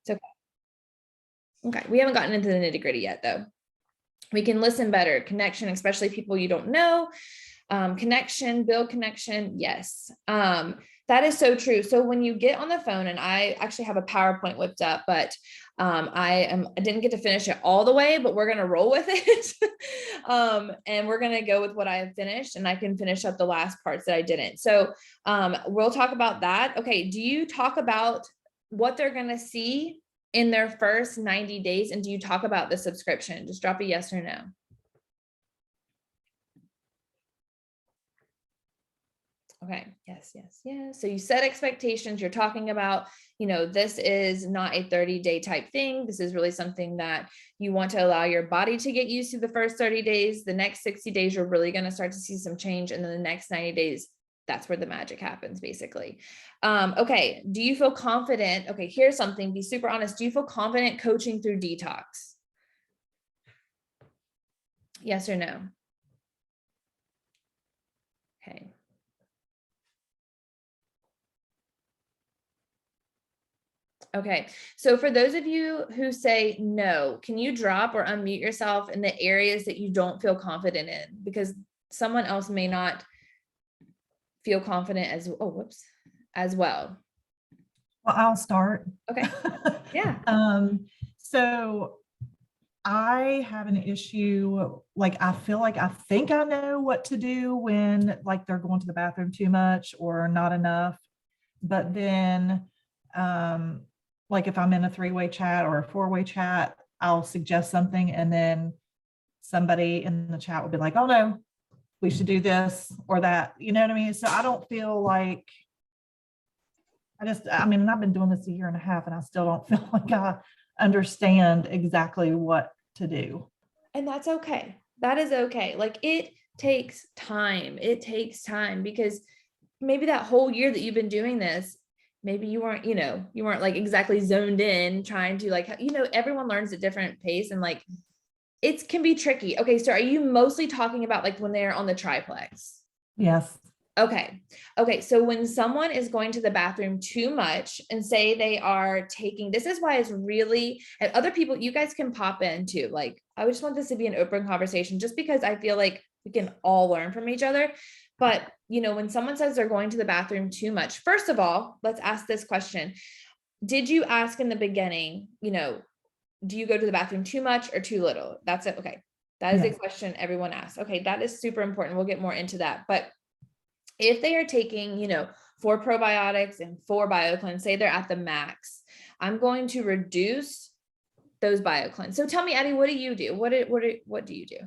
It's okay. Okay. We haven't gotten into the nitty gritty yet though. We can listen better. Connection, especially people you don't know. Connection, build connection. Yes. That is so true. So when you get on the phone, and I actually have a PowerPoint whipped up, but I didn't get to finish it all the way, but we're going to roll with it. And we're going to go with what I have finished, and I can finish up the last parts that I didn't. So we'll talk about that. Okay. Do you talk about what they're going to see in their first 90 days? And do you talk about the subscription? Just drop a yes or no. Okay. Yes, yes, yes. So you set expectations. You're talking about, this is not a 30-day type thing. This is really something that you want to allow your body to get used to the first 30 days. The next 60 days, you're really going to start to see some change. And then the next 90 days, that's where the magic happens, basically. Okay. Do you feel confident? Okay. Here's something, be super honest. Do you feel confident coaching through detox? Yes or no? Okay. Okay. So for those of you who say no, can you drop or unmute yourself in the areas that you don't feel confident in? Because someone else may not feel confident as well. Well, I'll start. Okay. Yeah. So I have an issue, like I feel like I think I know what to do when like they're going to the bathroom too much or not enough. But then like if I'm in a 3-way chat or a 4-way chat, I'll suggest something and then somebody in the chat will be like, oh no, we should do this or that. You know what I mean? So I don't feel like I've been doing this a year and a half and I still don't feel like I understand exactly what to do. And that's okay. That is okay. Like it takes time. It takes time because maybe that whole year that you've been doing this, maybe you weren't like exactly zoned in trying to like, everyone learns at different pace and like, it can be tricky. Okay. So are you mostly talking about like when they're on the triplex? Yes. Okay. Okay. So when someone is going to the bathroom too much and say they are taking, this is why it's really, and other people, you guys can pop in too. Like, I just want this to be an open conversation just because I feel like we can all learn from each other. But, when someone says they're going to the bathroom too much, first of all, let's ask this question. Did you ask in the beginning, do you go to the bathroom too much or too little? That's it. Okay. That is a question everyone asks. Okay. That is super important. We'll get more into that. But if they are taking, 4 probiotics and 4 BioCleanse, say they're at the max, I'm going to reduce those BioCleanse. So tell me, Addie, what do you do? What do you do?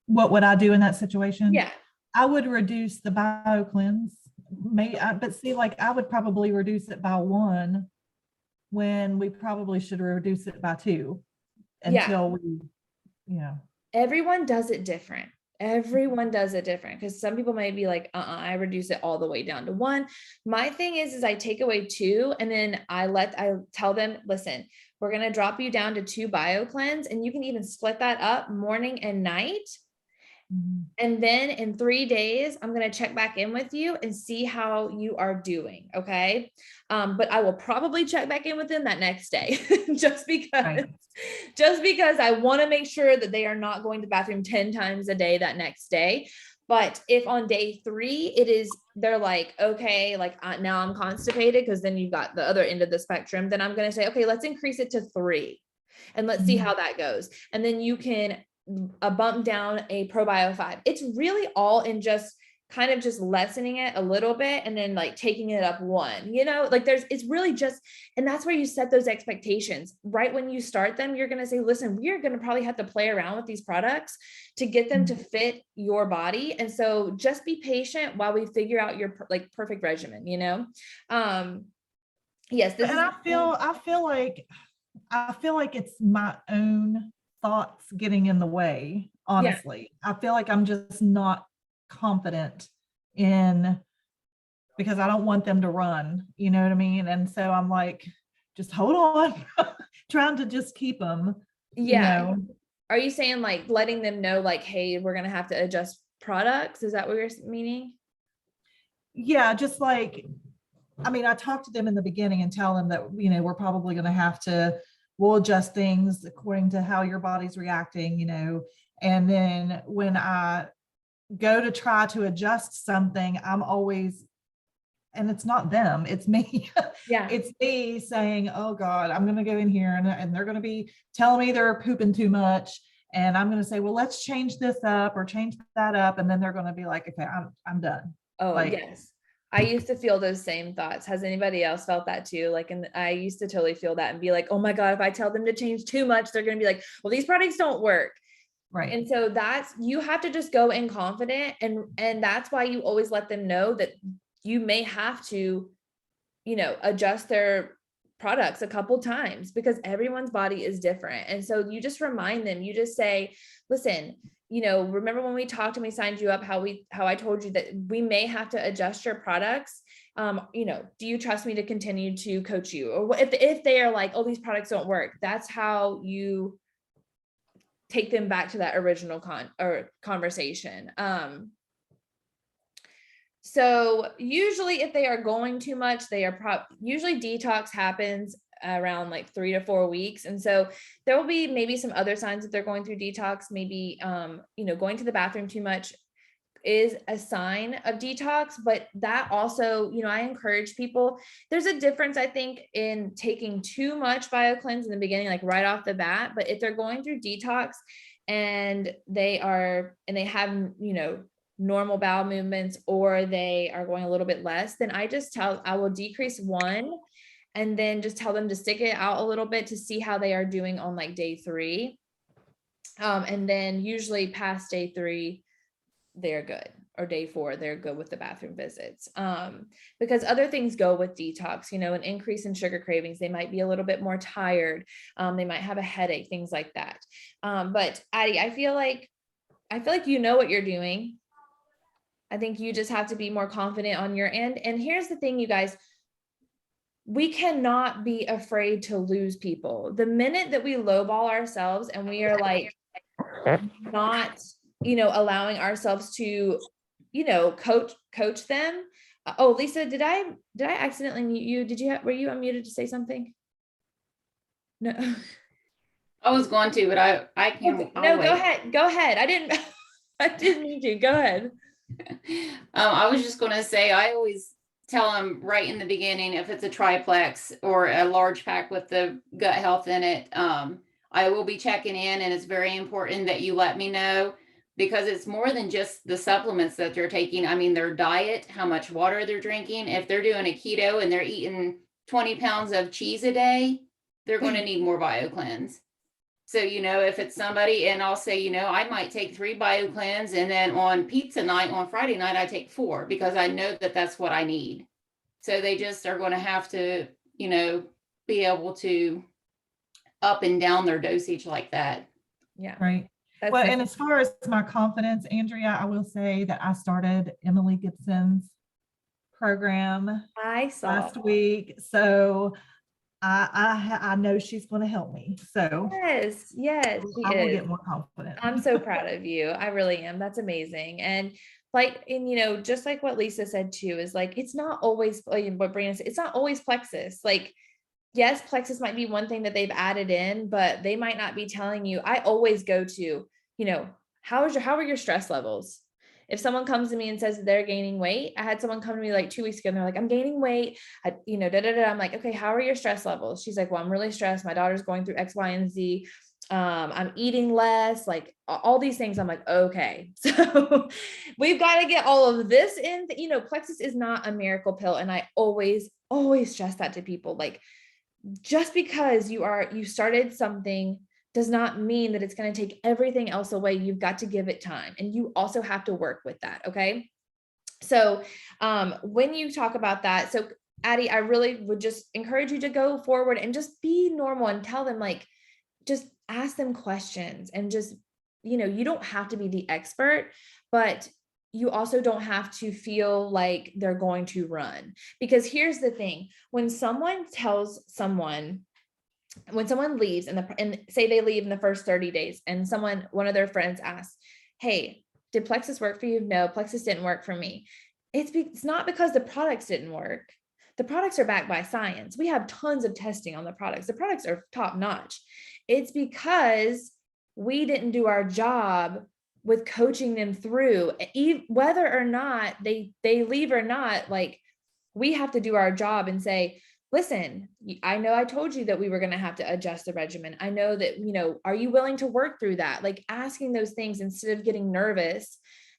What would I do in that situation? Yeah. I would reduce the BioCleanse. But see, like I would probably reduce it by 1 when we probably should reduce it by 2 until Everyone does it different. Everyone does it different because some people might be like, I reduce it all the way down to 1. My thing is I take away 2 and then I tell them, listen, we're going to drop you down to 2 BioCleanse and you can even split that up morning and night. And then in 3 days, I'm going to check back in with you and see how you are doing. Okay. But I will probably check back in with them that next day just because I want to make sure that they are not going to the bathroom 10 times a day that next day. But if on day 3, they're like, okay, like now I'm constipated, because then you've got the other end of the spectrum, then I'm going to say, okay, let's increase it to 3 and let's see how that goes. And then you can bump down a ProBio 5. It's really all in just kind of just lessening it a little bit and then like taking it up 1, like it's really just, and that's where you set those expectations. Right when you start them, you're going to say, listen, we are going to probably have to play around with these products to get them to fit your body. And so just be patient while we figure out your like perfect regimen, yes. I feel like it's my own thoughts getting in the way. Honestly, I feel like I'm just not confident because I don't want them to run, you know what I mean? And so I'm like, just hold on, trying to just keep them. Are you saying like letting them know like, hey, we're going to have to adjust products? Is that what you're meaning? Yeah. Just like, I mean, I talk to them in the beginning and tell them that, we're probably going to have to, we'll adjust things according to how your body's reacting, and then when I go to try to adjust something, I'm always, and it's not them, it's me. Yeah. It's me saying, oh God, I'm going to go in here and they're going to be telling me they're pooping too much. And I'm going to say, well, let's change this up or change that up. And then they're going to be like, okay, I'm done. Oh, Like, yes. I used to feel those same thoughts. Has anybody else felt that too? Like, and I used to totally feel that and be like, oh my God, if I tell them to change too much, they're going to be like, well, these products don't work. right. And so you have to just go in confident, and that's why you always let them know that you may have to, adjust their products a couple times because everyone's body is different. And so you just remind them, you just say, listen, remember when we talked and we signed you up, how I told you that we may have to adjust your products. Do you trust me to continue to coach you? Or if they are like, oh, these products don't work, that's how you take them back to that original conversation. So usually if they are going too much, they are usually detox happens around like 3 to 4 weeks. And so there will be maybe some other signs that they're going through detox. Maybe, going to the bathroom too much is a sign of detox, but that also, I encourage people, there's a difference, I think, in taking too much BioCleanse in the beginning, like right off the bat. But if they're going through detox and they have, normal bowel movements, or they are going a little bit less, then I will decrease one and then just tell them to stick it out a little bit to see how they are doing on like day 3. And then usually past day 3, they're good, or day 4, they're good with the bathroom visits. Because other things go with detox, an increase in sugar cravings, they might be a little bit more tired. They might have a headache, things like that. But Addie, I feel like you know what you're doing. I think you just have to be more confident on your end. And here's the thing, you guys, we cannot be afraid to lose people. The minute that we lowball ourselves and we are like not, allowing ourselves to, coach them. Oh, Lisa, did I accidentally mute you? Were you unmuted to say something? No. I was going to, but I can't. No, go ahead. Go ahead. I didn't mean to. Go ahead. I was just going to say, I always tell them right in the beginning, if it's a triplex or a large pack with the gut health in it, I will be checking in, and it's very important that you let me know, because it's more than just the supplements that they're taking. I mean, their diet, how much water they're drinking. If they're doing a keto and they're eating 20 pounds of cheese a day, they're going to need more BioCleanse. So, if it's somebody, and I'll say, I might take 3 BioCleanse, and then on pizza night, on Friday night, I take 4, because I know that that's what I need. So they just are going to have to, be able to up and down their dosage like that. Yeah. Right. Well, and as far as my confidence, Andrea, I will say that I started Emily Gibson's program last week. So I know she's going to help me. So yes, I will get more confident. I'm so proud of you. I really am. That's amazing. And just like what Lisa said too, is like, it's not always what Brandon said, it's not always Plexus. Like, yes, Plexus might be one thing that they've added in, but they might not be telling you. I always go to, how are your stress levels? If someone comes to me and says they're gaining weight, I had someone come to me like 2 weeks ago and they're like, I'm gaining weight. I'm like, okay, how are your stress levels? She's like, well, I'm really stressed. My daughter's going through X, Y, and Z. I'm eating less, like all these things. I'm like, okay, so we've got to get all of this in. Plexus is not a miracle pill. And I always stress that to people. Like, just because you started something does not mean that it's going to take everything else away. You've got to give it time, and you also have to work with that. Okay. So, when you talk about that, so Addie, I really would just encourage you to go forward and just be normal and tell them, like, just ask them questions, and just, you don't have to be the expert, but you also don't have to feel like they're going to run. Because here's the thing, when someone leaves and say they leave in the first 30 days and one of their friends asks, hey, did Plexus work for you? No, Plexus didn't work for me. It's not because the products didn't work. The products are backed by science. We have tons of testing on the products. The products are top notch. It's because we didn't do our job with coaching them through, whether or not they leave or not. Like, we have to do our job and say, listen, I know I told you that we were going to have to adjust the regimen. I know that, are you willing to work through that? Like, asking those things instead of getting nervous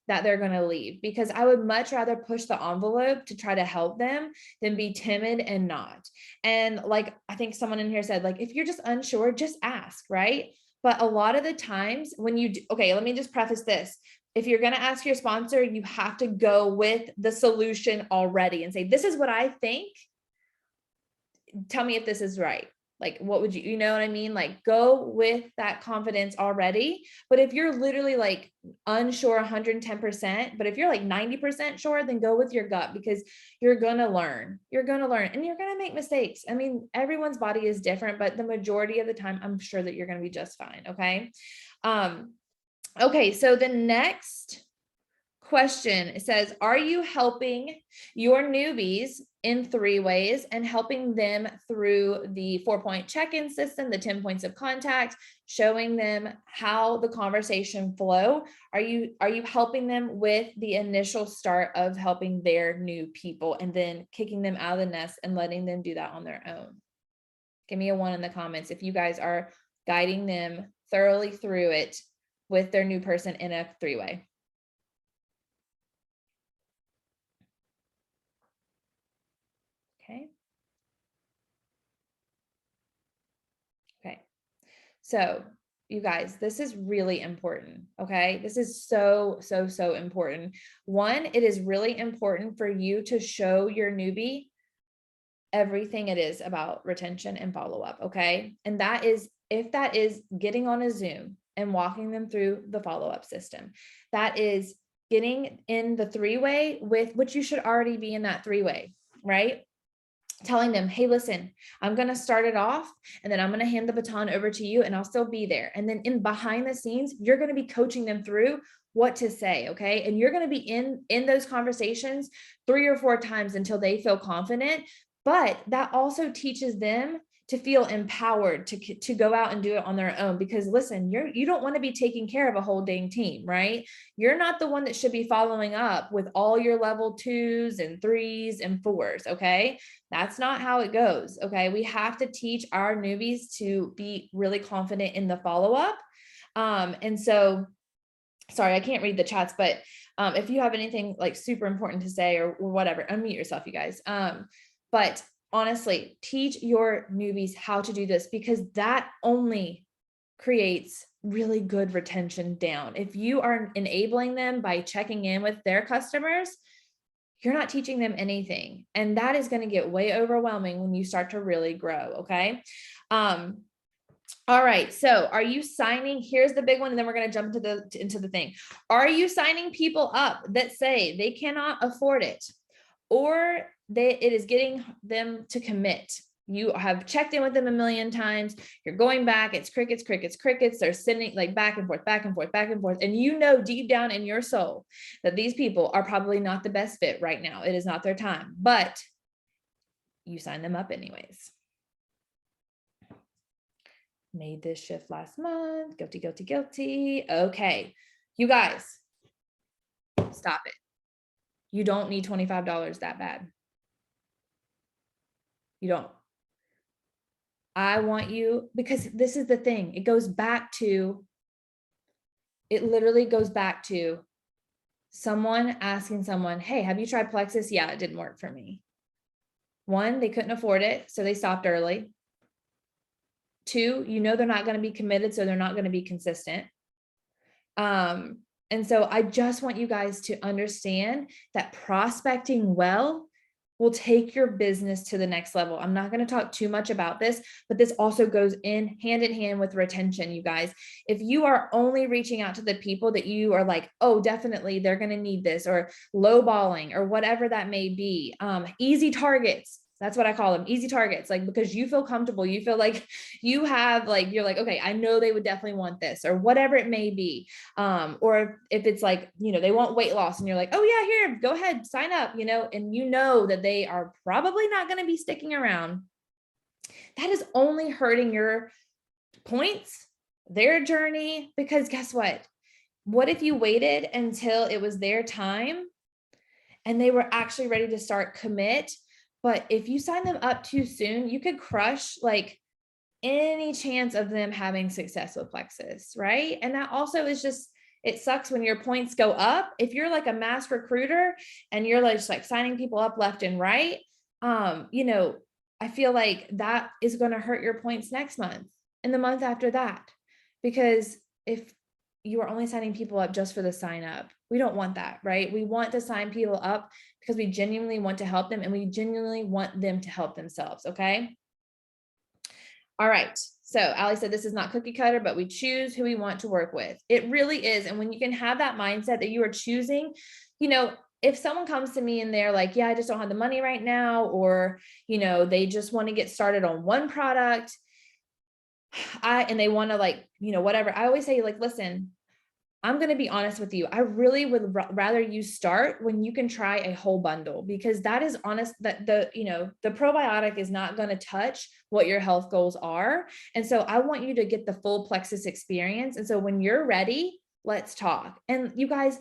that they're going to leave, because I would much rather push the envelope to try to help them than be timid and not. And like, I think someone in here said, like, if you're just unsure, just ask, right? But a lot of the times when you okay, let me just preface this. If you're going to ask your sponsor, you have to go with the solution already and say, this is what I think. Tell me if this is right. Like, what would you know what I mean? Like, go with that confidence already. But if you're literally like unsure 110%, but if you're like 90% sure, then go with your gut, because you're going to learn. You're going to learn and you're going to make mistakes. I mean, everyone's body is different, but the majority of the time, I'm sure that you're going to be just fine. Okay. Okay. So the next question, it says, are you helping your newbies in 3 ways and helping them through the 4-point check-in system, the 10 points of contact, showing them how the conversation flow? Are you helping them with the initial start of helping their new people and then kicking them out of the nest and letting them do that on their own? Give me a 1 in the comments if you guys are guiding them thoroughly through it with their new person in a 3-way. Okay. Okay. So you guys, this is really important. Okay. This is so important. 1, it is really important for you to show your newbie everything it is about retention and follow-up. Okay. And that is, if that is getting on a Zoom and walking them through the follow-up system, that is getting in the 3-way with, which you should already be in that 3-way, right? Telling them, hey, listen, I'm going to start it off and then I'm going to hand the baton over to you and I'll still be there. And then in behind the scenes, you're going to be coaching them through what to say. Okay. And you're going to be in those conversations 3 or 4 times until they feel confident. But that also teaches them to feel empowered to go out and do it on their own, because listen, you don't want to be taking care of a whole dang team, right? You're not the one that should be following up with all your level 2s and 3s and 4s. Okay. That's not how it goes. Okay. We have to teach our newbies to be really confident in the follow-up. And so, sorry, I can't read the chats, but if you have anything like super important to say or whatever, unmute yourself, you guys. But honestly, teach your newbies how to do this, because that only creates really good retention down. If you are enabling them by checking in with their customers, you're not teaching them anything. And that is going to get way overwhelming when you start to really grow. Okay. All right. So are you signing? Here's the big one. And then we're going to jump into the thing. Are you signing people up that say they cannot afford it, or it is getting them to commit? You have checked in with them a million times. You're going back. It's crickets. They're sending like back and forth. And you know, deep down in your soul that these people are probably not the best fit right now. It is not their time, but you sign them up anyways. Made this shift last month. Guilty. Okay. You guys, stop it. You don't need $25 that bad. You don't. I want you, because this is the thing. It literally goes back to someone asking someone, hey, have you tried Plexus? Yeah, it didn't work for me. 1, they couldn't afford it, so they stopped early. 2, they're not going to be committed, so they're not going to be consistent. And so I just want you guys to understand that prospecting well will take your business to the next level. I'm not going to talk too much about this, but this also goes hand in hand with retention, you guys. If you are only reaching out to the people that you are like, oh, definitely they're going to need this, or lowballing or whatever that may be, easy targets. That's what I call them, easy targets, like, because you feel comfortable, you feel like you have, like, you're like, okay, I know they would definitely want this, or whatever it may be. Or if it's like, they want weight loss and you're like, oh yeah, here, go ahead, sign up, and you know that they are probably not going to be sticking around. That is only hurting your points, their journey, because guess what? What if you waited until it was their time and they were actually ready to start commit? But if you sign them up too soon, you could crush like any chance of them having success with Plexus, right? And that also is just, it sucks when your points go up. If you're like a mass recruiter and you're like, just like signing people up left and right, I feel like that is going to hurt your points next month and the month after that. Because if you are only signing people up just for the sign up, we don't want that, right? We want to sign people up because we genuinely want to help them and we genuinely want them to help themselves. Okay. All right. So Ali said, this is not cookie cutter, but we choose who we want to work with. It really is. And when you can have that mindset that you are choosing, if someone comes to me and they're like, yeah, I just don't have the money right now, or, they just want to get started on one product, and they want to like, whatever. I always say, like, listen, I'm going to be honest with you. I really would rather you start when you can try a whole bundle, because that is honest, that the probiotic is not going to touch what your health goals are. And so I want you to get the full Plexus experience. And so when you're ready, let's talk. And you guys,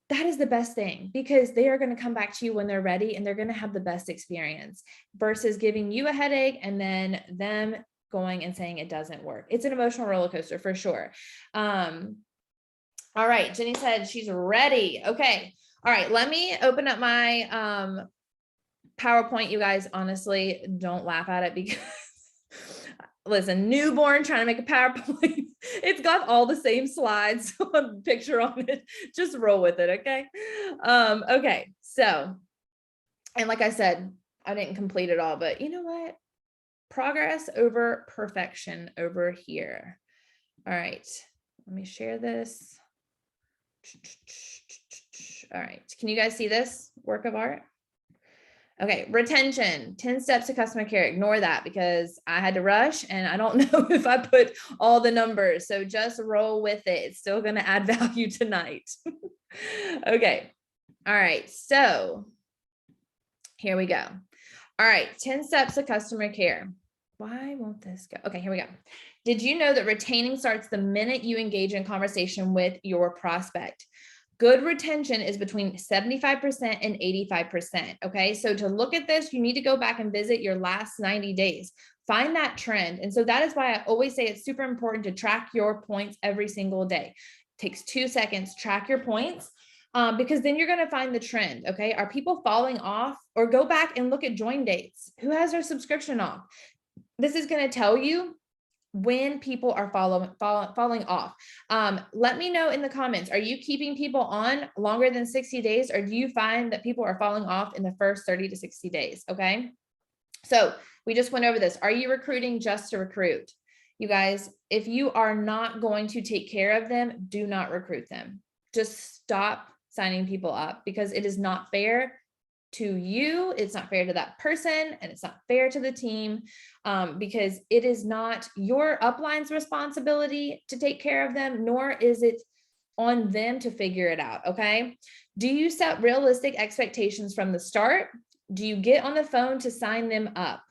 that is the best thing, because they are going to come back to you when they're ready and they're going to have the best experience versus giving you a headache and then them going and saying it doesn't work. It's an emotional roller coaster for sure. All right. Jenny said she's ready. Okay. All right. Let me open up my PowerPoint. You guys, honestly, don't laugh at it, because listen, newborn trying to make a PowerPoint. It's got all the same slides, picture on it. Just roll with it. Okay. Okay. So, and like I said, I didn't complete it all, but you know what? Progress over perfection over here. All right. Let me share this. All right. Can you guys see this work of art? Okay. Retention, 10 steps to customer care. Ignore that because I had to rush and I don't know if I put all the numbers. So just roll with it. It's still going to add value tonight. Okay. All right. So here we go. All right. 10 steps to customer care. Why won't this go? Okay, here we go. Did you know that retaining starts the minute you engage in conversation with your prospect? Good retention is between 75% and 85%. Okay, so to look at this, you need to go back and visit your last 90 days. Find that trend. And so that is why I always say it's super important to track your points every single day. It takes 2 seconds, track your points. Because then you're going to find the trend. Okay, are people falling off? Or go back and look at join dates. Who has their subscription off? This is going to tell you when people are falling off. Let me know in the comments, are you keeping people on longer than 60 days, or do you find that people are falling off in the first 30 to 60 days? Okay. So we just went over this. Are you recruiting just to recruit? You guys, if you are not going to take care of them, do not recruit them. Just stop signing people up, because it is not fair to you, it's not fair to that person, and it's not fair to the team, because it is not your upline's responsibility to take care of them, nor is it on them to figure it out. Okay. Do you set realistic expectations from the start? Do you get on the phone to sign them up?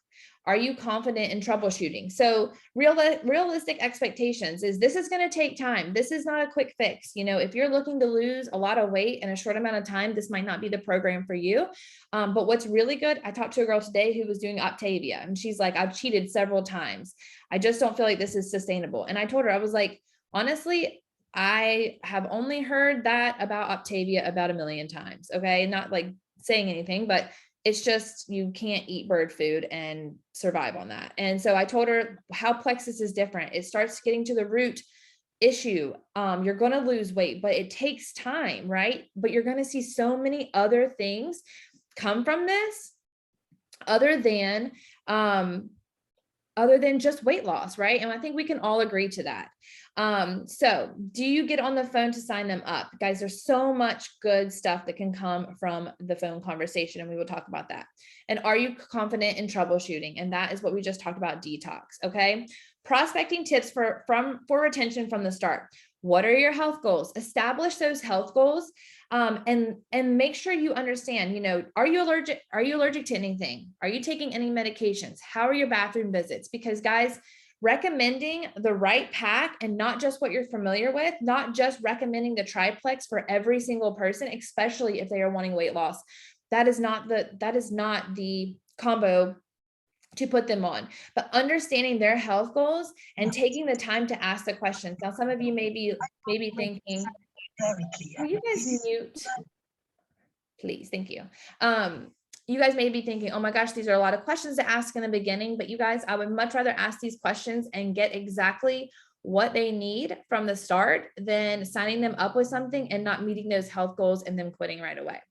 Are you confident in troubleshooting? So realistic expectations is, this is going to take time. This is not a quick fix. If you're looking to lose a lot of weight in a short amount of time, this might not be the program for you. But what's really good, I talked to a girl today who was doing Optavia, and she's like, I've cheated several times. I just don't feel like this is sustainable. And I told her, I was like, honestly, I have only heard that about Optavia about 1 million times. Okay. Not like saying anything, but it's just, you can't eat bird food and survive on that. And so I told her how Plexus is different. It starts getting to the root issue. You're going to lose weight, but it takes time, right? But you're going to see so many other things come from this, other than other than just weight loss, right? And I think we can all agree to that. So do you get on the phone to sign them up? Guys, there's so much good stuff that can come from the phone conversation, and we will talk about that. And are you confident in troubleshooting? And that is what we just talked about, detox, okay? Prospecting tips for retention from the start. What are your health goals? Establish those health goals, and make sure you understand, you know, are you allergic to anything? Are you taking any medications? How are your bathroom visits? Because guys, recommending the right pack and not just what you're familiar with, not just recommending the triplex for every single person, especially if they are wanting weight loss. That is not the combo to put them on, but understanding their health goals and taking the time to ask the questions. Now, some of you may be thinking, will you guys mute, please? Thank you. You guys may be thinking, oh my gosh, these are a lot of questions to ask in the beginning, but you guys, I would much rather ask these questions and get exactly what they need from the start than signing them up with something and not meeting those health goals and then quitting right away.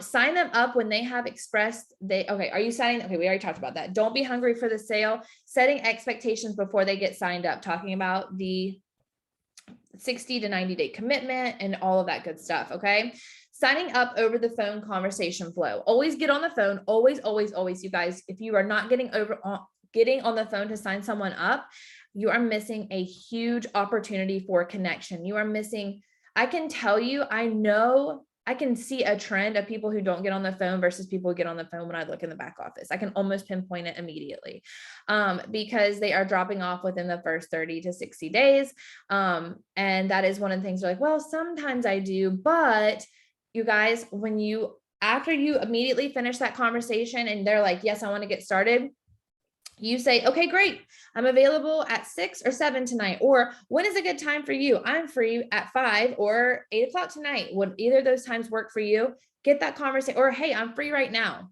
Sign them up when they have expressed are you signing? Okay, we already talked about that. Don't be hungry for the sale, setting expectations before they get signed up, talking about the 60 to 90 day commitment and all of that good stuff. Okay. Signing up over the phone conversation flow. Always get on the phone. Always, you guys, if you are not getting on the phone to sign someone up, you are missing a huge opportunity for connection. You are missing, I can tell you, I know I can see a trend of people who don't get on the phone versus people who get on the phone when I look in the back office. I can almost pinpoint it immediately because they are dropping off within the first 30 to 60 days. And that is one of the things they're like, well, sometimes I do, but you guys, after you immediately finish that conversation and they're like, yes, I want to get started, you say, okay, great. I'm available at 6 or 7 tonight. Or when is a good time for you? I'm free at 5 or 8 o'clock tonight. Would either of those times work for you? Get that conversation, or hey, I'm free right now,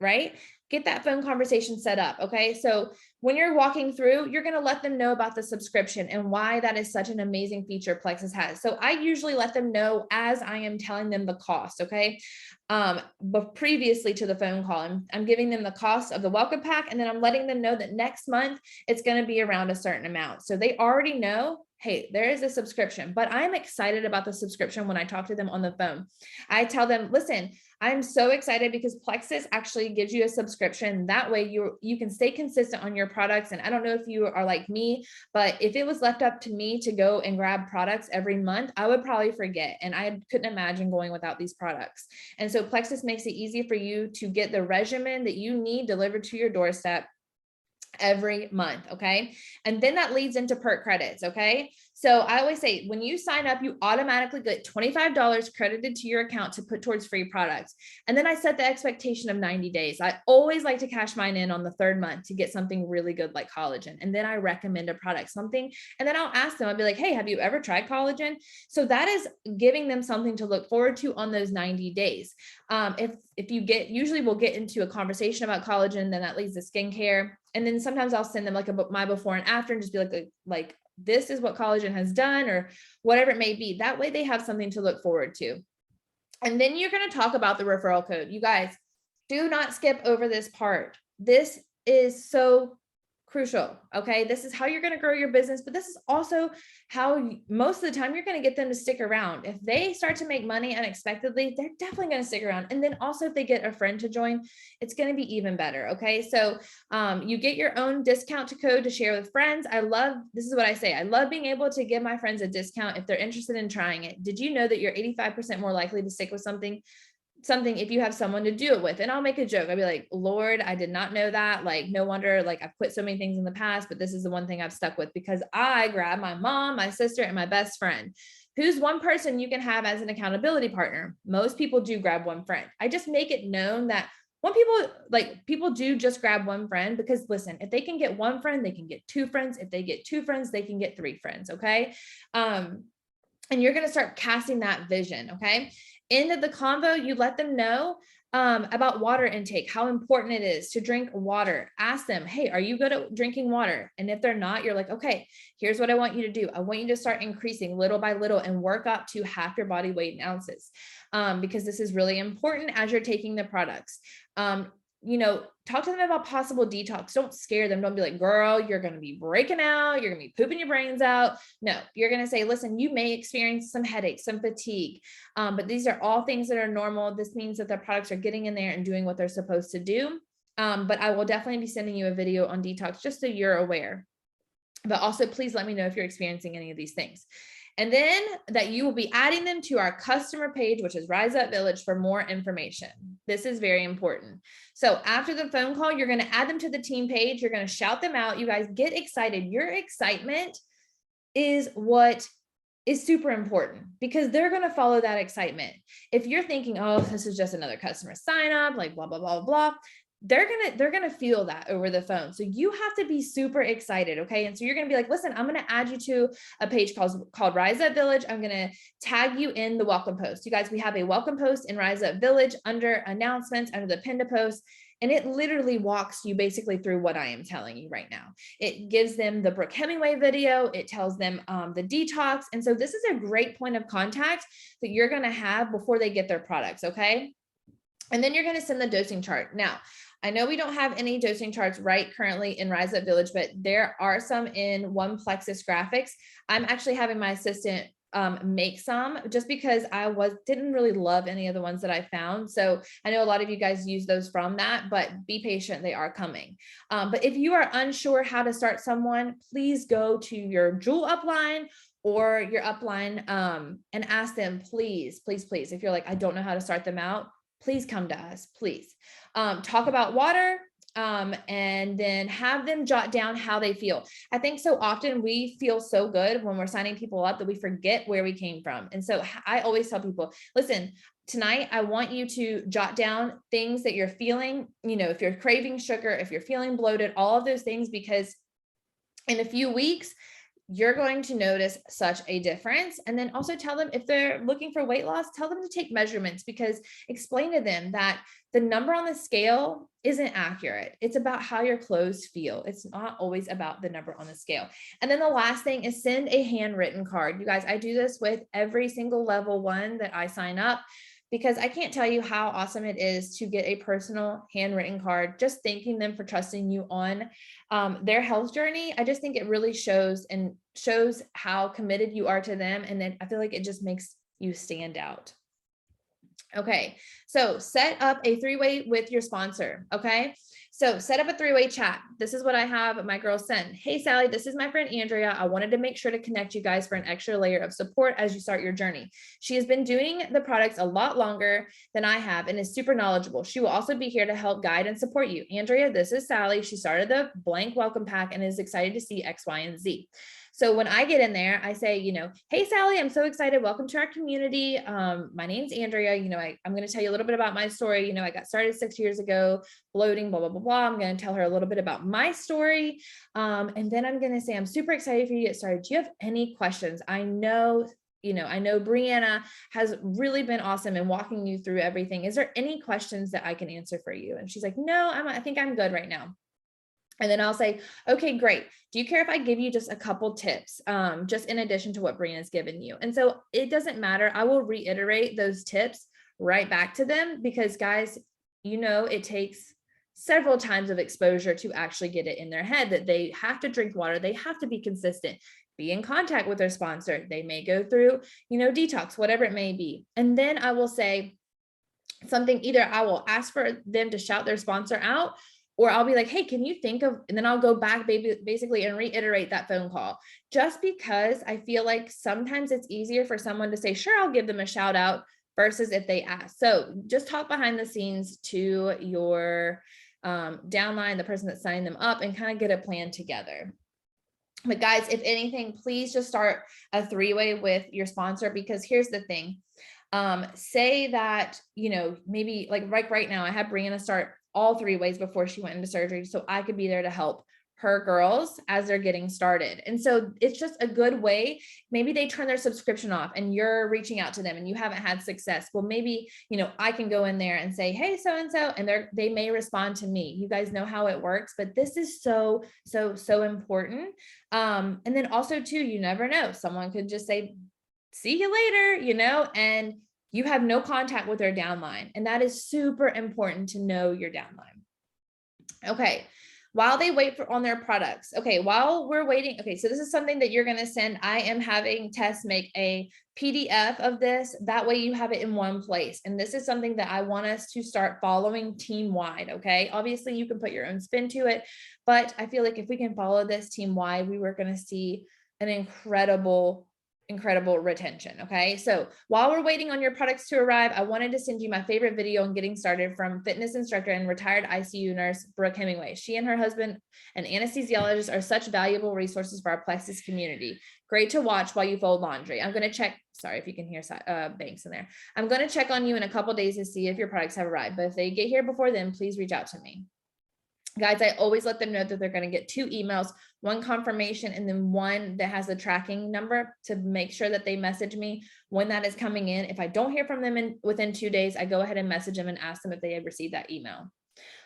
right? Get that phone conversation set up. Okay. So when you're walking through, you're going to let them know about the subscription and why that is such an amazing feature Plexus has. So I usually let them know as I am telling them the cost. Okay. But previously to the phone call, I'm giving them the cost of the welcome pack. And then I'm letting them know that next month it's going to be around a certain amount. So they already know, hey, there is a subscription, but I'm excited about the subscription when I talk to them on the phone. I tell them, listen, I'm so excited because Plexus actually gives you a subscription. That way you can stay consistent on your products. And I don't know if you are like me, but if it was left up to me to go and grab products every month, I would probably forget. And I couldn't imagine going without these products. And so Plexus makes it easy for you to get the regimen that you need delivered to your doorstep every month. Okay. And then that leads into perk credits. Okay. So I always say when you sign up, you automatically get $25 credited to your account to put towards free products. And then I set the expectation of 90 days. I always like to cash mine in on the 3rd month to get something really good like collagen. And then I recommend a product, something, and then I'll ask them, I'll be like, hey, have you ever tried collagen? So that is giving them something to look forward to on those 90 days. If you usually we'll get into a conversation about collagen, then that leads to skincare. And then sometimes I'll send them like my before and after and just be like, this is what collagen has done or whatever it may be. That way they have something to look forward to. And then you're going to talk about the referral code. You guys, do not skip over this part. This is so crucial. Okay. This is how you're going to grow your business, but this is also how most of the time you're going to get them to stick around. If they start to make money unexpectedly, they're definitely going to stick around. And then also if they get a friend to join, it's going to be even better. Okay. So you get your own discount code to share with friends. This is what I say. I love being able to give my friends a discount if they're interested in trying it. Did you know that you're 85% more likely to stick with something if you have someone to do it with? And I'll make a joke. I'll be like, Lord, I did not know that. Like, no wonder, like I've quit so many things in the past, but this is the one thing I've stuck with because I grab my mom, my sister, and my best friend. Who's one person you can have as an accountability partner? Most people do grab one friend. I just make it known that when people do just grab one friend, because listen, if they can get one friend, they can get 2 friends. If they get 2 friends, they can get 3 friends. Okay. And you're going to start casting that vision. Okay. End of the convo, you let them know about water intake, how important it is to drink water. Ask them, hey, are you good at drinking water? And if they're not, you're like, okay, here's what I want you to do. I want you to start increasing little by little and work up to half your body weight in ounces, because this is really important as you're taking the products. talk to them about possible detox. Don't scare them. Don't be like, girl, you're going to be breaking out. You're going to be pooping your brains out. No, you're going to say, listen, you may experience some headaches, some fatigue, but these are all things that are normal. This means that their products are getting in there and doing what they're supposed to do. But I will definitely be sending you a video on detox just so you're aware. But also, please let me know if you're experiencing any of these things. And then that you will be adding them to our customer page, which is Rise Up Village, for more information. This is very important. So after the phone call, you're going to add them to the team page. You're going to shout them out. You guys get excited. Your excitement is what is super important, because they're going to follow that excitement. If you're thinking, oh, this is just another customer sign up, like blah, blah, blah, blah, they're going to feel that over the phone. So you have to be super excited. Okay. And so you're going to be like, listen, I'm going to add you to a page called Rise Up Village. I'm going to tag you in the welcome post. You guys, we have a welcome post in Rise Up Village under announcements, under the pinned post. And it literally walks you basically through what I am telling you right now. It gives them the Brooke Hemingway video. It tells them the detox. And so this is a great point of contact that you're going to have before they get their products. Okay. And then you're going to send the dosing chart. Now, I know we don't have any dosing charts right currently in Rise Up Village, but there are some in One Plexus Graphics. I'm actually having my assistant make some, just because I didn't really love any of the ones that I found. So I know a lot of you guys use those from that, but be patient, they are coming. But if you are unsure how to start someone, please go to your Jewel upline or your upline and ask them, please, please, please. If you're like, I don't know how to start them out, please come to us, please. Talk about water, and then have them jot down how they feel. I think so often we feel so good when we're signing people up that we forget where we came from. And so I always tell people, listen, tonight, I want you to jot down things that you're feeling, if you're craving sugar, if you're feeling bloated, all of those things, because in a few weeks, you're going to notice such a difference. And then also tell them, if they're looking for weight loss, tell them to take measurements, because explain to them that the number on the scale isn't accurate. It's about how your clothes feel. It's not always about the number on the scale. And then the last thing is send a handwritten card. You guys, I do this with every single level 1 that I sign up, because I can't tell you how awesome it is to get a personal handwritten card, just thanking them for trusting you on their health journey. I just think it really shows how committed you are to them. And then I feel like it just makes you stand out. Okay, so set up a 3-way with your sponsor. Okay, so set up a 3-way chat. This is what I have my girls send. Hey, Sally, this is my friend Andrea. I wanted to make sure to connect you guys for an extra layer of support as you start your journey. She has been doing the products a lot longer than I have and is super knowledgeable. She will also be here to help guide and support you. Andrea, this is Sally. She started the blank welcome pack and is excited to see X, Y, and Z. So when I get in there, I say, hey, Sally, I'm so excited. Welcome to our community. My name's Andrea. I'm going to tell you a little bit about my story. I got started 6 years ago, bloating, blah, blah, blah, blah. I'm going to tell her a little bit about my story. And then I'm going to say, I'm super excited for you to get started. Do you have any questions? I know Brianna has really been awesome in walking you through everything. Is there any questions that I can answer for you? And she's like, no, I think I'm good right now. And then I'll say, okay, great. Do you care if I give you just a couple tips, just in addition to what Brianna's given you? And so it doesn't matter. I will reiterate those tips right back to them, because guys, it takes several times of exposure to actually get it in their head that they have to drink water. They have to be consistent, be in contact with their sponsor. They may go through, detox, whatever it may be. And then I will say something, either I will ask for them to shout their sponsor out, or I'll be like, hey, can you think of, and then I'll go back basically and reiterate that phone call, just because I feel like sometimes it's easier for someone to say, sure, I'll give them a shout out, versus if they ask. So just talk behind the scenes to your downline, the person that's signing them up, and kind of get a plan together. But guys, if anything, please just start a 3-way with your sponsor, because here's the thing. Say that, maybe like right now, I have Brianna start all 3 ways before she went into surgery, so I could be there to help her girls as they're getting started. And so it's just a good way. Maybe they turn their subscription off and you're reaching out to them and you haven't had success. Well, maybe, I can go in there and say, hey, so-and-so, and they may respond to me. You guys know how it works, but this is so, so, so important. And then also too, you never know. Someone could just say, see you later, and you have no contact with their downline. And that is super important to know your downline. Okay. While they wait on their products. Okay. While we're waiting. Okay. So this is something that you're going to send. I am having Tess make a PDF of this. That way you have it in one place. And this is something that I want us to start following team wide. Okay. Obviously you can put your own spin to it, but I feel like if we can follow this team wide, we were going to see an incredible retention. Okay. So while we're waiting on your products to arrive, I wanted to send you my favorite video on getting started from fitness instructor and retired ICU nurse, Brooke Hemingway. She and her husband, an anesthesiologist, are such valuable resources for our Plexus community. Great to watch while you fold laundry. I'm going to check. Sorry if you can hear Banks in there. I'm going to check on you in a couple days to see if your products have arrived, but if they get here before then, please reach out to me. Guys, I always let them know that they're going to get 2 emails, one confirmation, and then one that has a tracking number to make sure that they message me when that is coming in. If I don't hear from them within 2 days, I go ahead and message them and ask them if they have received that email.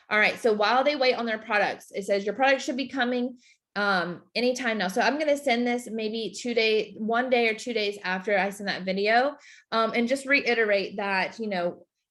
All right. So while they wait on their products, it says your product should be coming anytime now. So I'm going to send this maybe 1 day or 2 days after I send that video, and just reiterate that,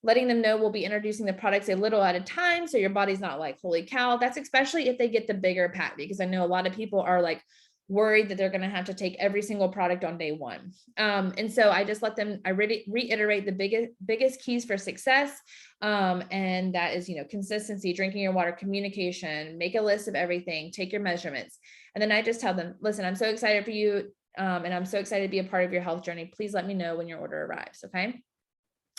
letting them know we'll be introducing the products a little at a time. So your body's not like, holy cow. That's especially if they get the bigger pack, because I know a lot of people are like worried that they're going to have to take every single product on day 1. And so I just let them, I reiterate the biggest keys for success. And that is, consistency, drinking your water, communication, make a list of everything, take your measurements. And then I just tell them, listen, I'm so excited for you. And I'm so excited to be a part of your health journey. Please let me know when your order arrives. Okay.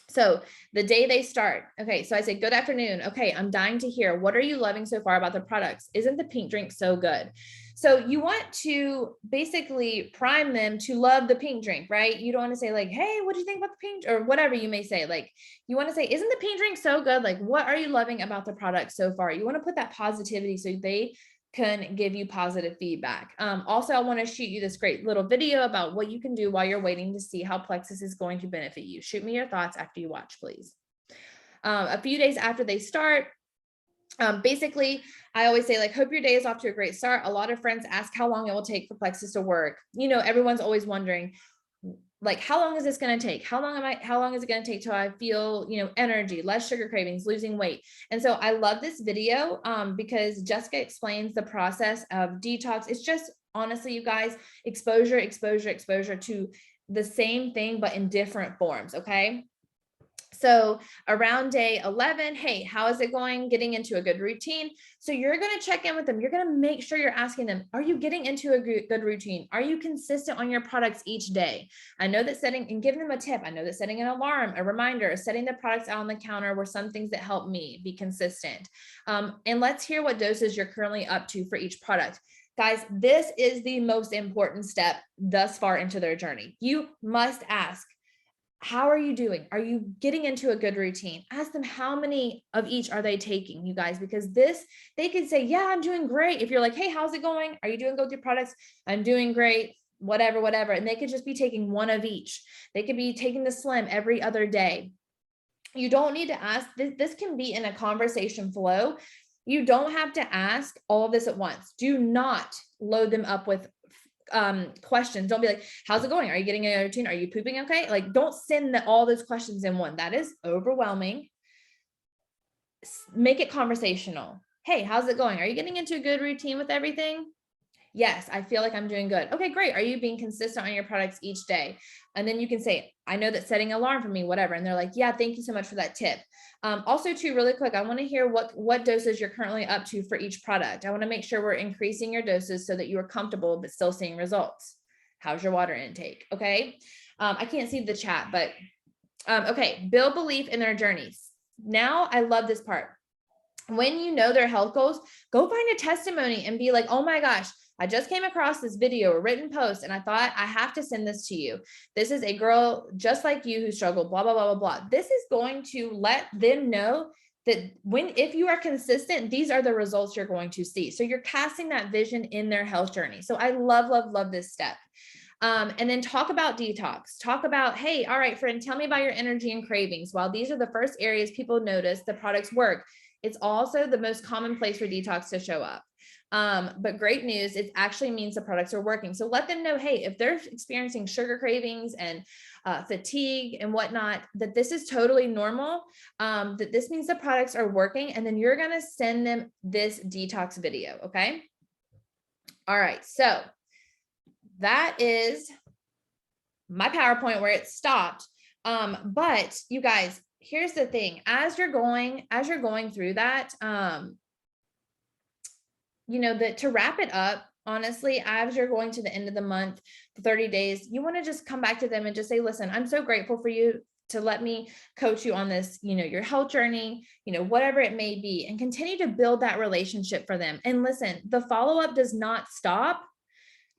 So the day they start, okay, so I say, good afternoon. Okay, I'm dying to hear, what are you loving so far about the products? Isn't the pink drink so good? So you want to basically prime them to love the pink drink, right? You don't want to say like, hey, what do you think about the pink, or whatever you may say. Like, you want to say, isn't the pink drink so good? Like, what are you loving about the product so far? You want to put that positivity so they can give you positive feedback. Also, I want to shoot you this great little video about what you can do while you're waiting to see how Plexus is going to benefit you. Shoot me your thoughts after you watch, please. A few days after they start, basically, I always say, like, hope your day is off to a great start. A lot of friends ask how long it will take for Plexus to work. Everyone's always wondering, like, how long is this going to take? How long is it going to take till I feel, energy, less sugar cravings, losing weight? And so I love this video because Jessica explains the process of detox. It's just, honestly, you guys, exposure to the same thing, but in different forms. Okay. So around day 11, hey, how is it going? Getting into a good routine. So you're going to check in with them. You're going to make sure you're asking them, are you getting into a good routine? Are you consistent on your products each day? I know that and give them a tip. I know that setting an alarm, a reminder, setting the products out on the counter were some things that help me be consistent. And let's hear what doses you're currently up to for each product. Guys, this is the most important step thus far into their journey. You must ask, how are you doing? Are you getting into a good routine? Ask them how many of each are they taking, you guys, because they could say, yeah, I'm doing great. If you're like, hey, how's it going? Are you doing good with your products? I'm doing great, whatever. And they could just be taking one of each. They could be taking the Slim every other day. You don't need to ask. This can be in a conversation flow. You don't have to ask all of this at once. Do not load them up with questions. Don't be like, how's it going? Are you getting in a routine? Are you pooping okay? Like, don't send all those questions in one. That is overwhelming. Make it conversational. Hey, how's it going? Are you getting into a good routine with everything? Yes, I feel like I'm doing good. Okay, great. Are you being consistent on your products each day? And then you can say, I know that setting an alarm for me, whatever. And they're like, yeah, thank you so much for that tip. Also too, really quick, I want to hear what doses you're currently up to for each product. I want to make sure we're increasing your doses so that you are comfortable, but still seeing results. How's your water intake? Okay. I can't see the chat, but okay. Build belief in their journeys. Now I love this part. When you know their health goals, go find a testimony and be like, oh my gosh, I just came across this video or written post and I thought I have to send this to you. This is a girl just like you who struggled, blah, blah, blah, blah, blah. This is going to let them know that if you are consistent, these are the results you're going to see. So you're casting that vision in their health journey. So I love this step. And then talk about detox. Talk about, hey, all right, friend, tell me about your energy and cravings. While these are the first areas people notice the products work, it's also the most common place for detox to show up. But great news, it actually means the products are working. So let them know, hey, if they're experiencing sugar cravings and fatigue and whatnot, that this is totally normal, that this means the products are working, and then you're gonna send them this detox video, okay? All right, so that is my PowerPoint where it stopped. But you guys, here's the thing, as you're going through that, you know, that to wrap it up, honestly, as you're going to the end of the month, the 30 days, you want to just come back to them and just say, listen, I'm so grateful for you to let me coach you on this, you know, your health journey, you know, whatever it may be, and continue to build that relationship for them. And listen, the follow-up does not stop.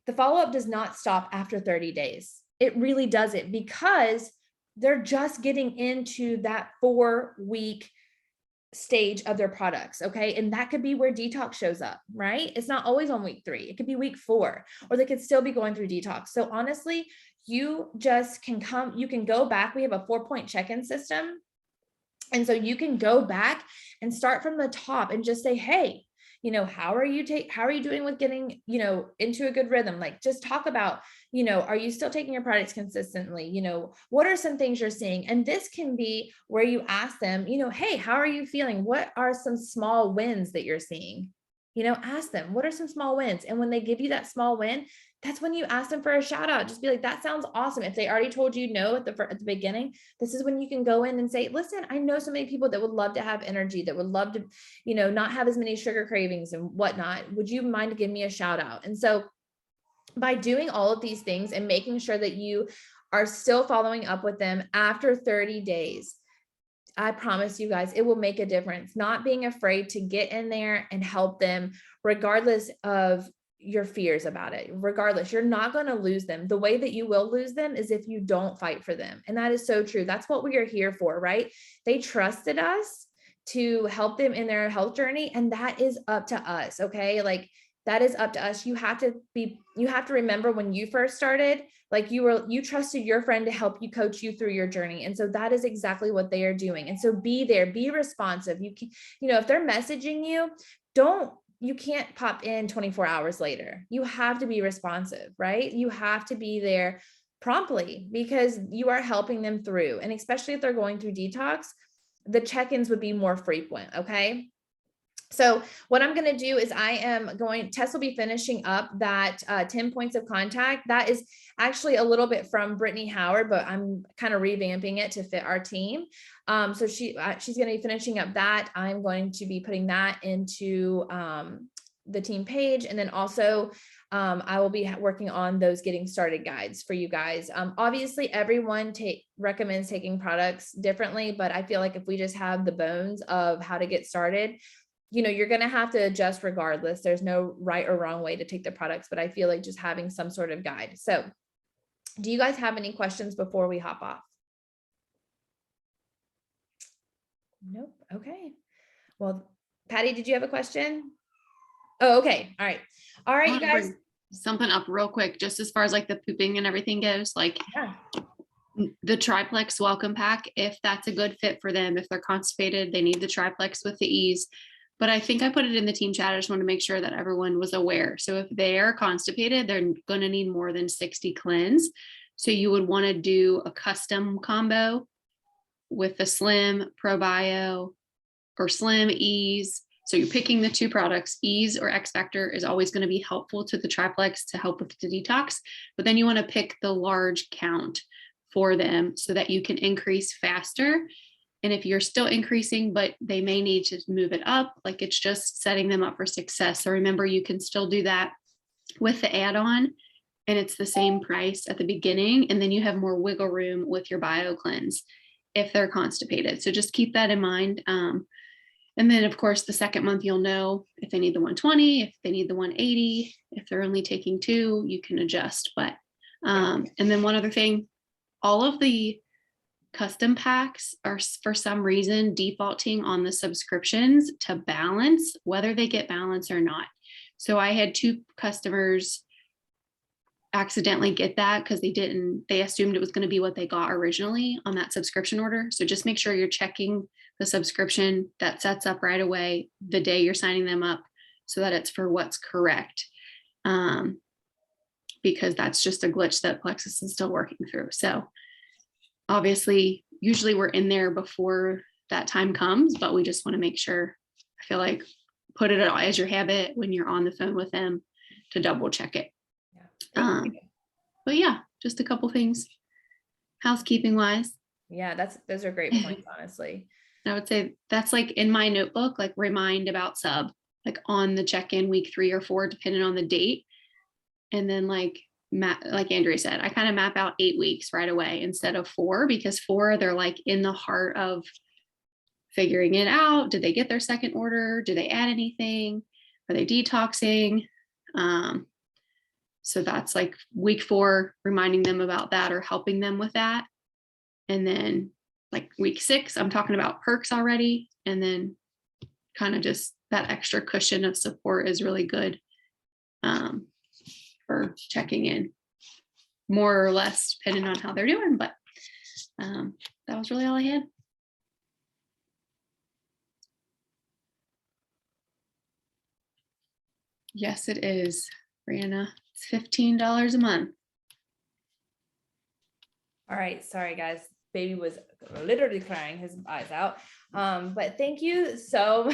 The follow-up does not stop after 30 days. It really doesn't, because they're just getting into that 4-week stage of their products. Okay. And that could be where detox shows up, right? It's not always on week 3. It could be week 4, or they could still be going through detox. So honestly, you just can you can go back. We have a 4-point check-in system. And so you can go back and start from the top and just say, hey, you know, how are you doing with getting, you know, into a good rhythm? Like, just talk about, you know, are you still taking your products consistently? You know, what are some things you're seeing? And this can be where you ask them, you know, hey, how are you feeling? What are some small wins that you're seeing? You know, ask them, what are some small wins? And when they give you that small win, that's when you ask them for a shout out. Just be like, that sounds awesome. If they already told you no at the beginning, this is when you can go in and say, listen, I know so many people that would love to have energy, that would love to, you know, not have as many sugar cravings and whatnot. Would you mind giving me a shout out? And so by doing all of these things and making sure that you are still following up with them after 30 days, I promise you guys, it will make a difference. Not being afraid to get in there and help them, regardless of your fears about it. Regardless, you're not going to lose them. The way that you will lose them is if you don't fight for them. And that is so true. That's what we are here for, right? They trusted us to help them in their health journey, and that is up to us. Okay. Like, that is up to us. You have to remember when you first started, like, you trusted your friend to help you, coach you through your journey. And so that is exactly what they are doing. And so be there, be responsive. You can, you know, if they're messaging you, you can't pop in 24 hours later. You have to be responsive, right? You have to be there promptly, because you are helping them through. And especially if they're going through detox, the check-ins would be more frequent. Okay. So what I'm going to do is Tess will be finishing up that 10 points of contact. That is actually a little bit from Brittany Howard, but I'm kind of revamping it to fit our team. So she's going to be finishing up that. I'm going to be putting that into the team page. And then also I will be working on those getting started guides for you guys. Obviously everyone recommends taking products differently, but I feel like if we just have the bones of how to get started, you know, you're going to have to adjust regardless. There's no right or wrong way to take the products, but I feel like just having some sort of guide. So do you guys have any questions before we hop off? Nope. Okay. Well, Patty, did you have a question? Oh, okay. All right. All right, you guys. Something up real quick, just as far as like the pooping and everything goes, like the triplex welcome pack, if that's a good fit for them, if they're constipated, they need the triplex with the ease. But I think I put it in the team chat. I just want to make sure that everyone was aware. So if they are constipated, they're going to need more than 60 cleanse. So you would want to do a custom combo with the Slim ProBio or Slim Ease. So you're picking the 2 products. Ease or X Factor is always going to be helpful to the triplex to help with the detox. But then you want to pick the large count for them so that you can increase faster. And if you're still increasing, but they may need to move it up, like, it's just setting them up for success. So remember, you can still do that with the add-on, and it's the same price at the beginning. And then you have more wiggle room with your bio cleanse if they're constipated. So just keep that in mind. And then of course, the second month, you'll know if they need the 120, if they need the 180, if they're only taking 2, you can adjust. But, and then one other thing, all of the custom packs are for some reason defaulting on the subscriptions to balance, whether they get balance or not. So I had 2 customers accidentally get that because they assumed it was going to be what they got originally on that subscription order. So just make sure you're checking the subscription that sets up right away the day you're signing them up so that it's for what's correct. Because that's just a glitch that Plexus is still working through. So obviously, usually we're in there before that time comes, but we just want to make sure, I feel like, put it as your habit when you're on the phone with them to double check it. Yeah. Thank you. But yeah, just a couple things housekeeping wise. Yeah, those are great points, honestly. I would say that's like in my notebook, like remind about sub, like on the check-in week 3 or 4, depending on the date. And then like Andrea said, I kind of map out 8 weeks right away instead of 4, because 4, they're like in the heart of figuring it out. Did they get their second order? Do they add anything? Are they detoxing? So that's like week 4, reminding them about that or helping them with that. And then like week 6, I'm talking about perks already. And then kind of just that extra cushion of support is really good for checking in, more or less depending on how they're doing. But that was really all I had. Yes, it is, Brianna. It's $15 a month. All right, sorry guys, baby was literally crying his eyes out. But thank you so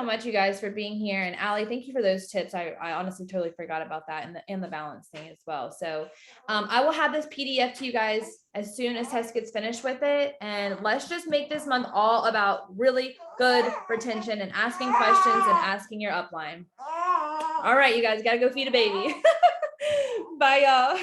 much, you guys, for being here. And Allie, thank you for those tips. I honestly totally forgot about that and the balance thing as well. So I will have this PDF to you guys as soon as Tess gets finished with it. And let's just make this month all about really good retention and asking questions and asking your upline. All right, you guys gotta go feed a baby. Bye, y'all.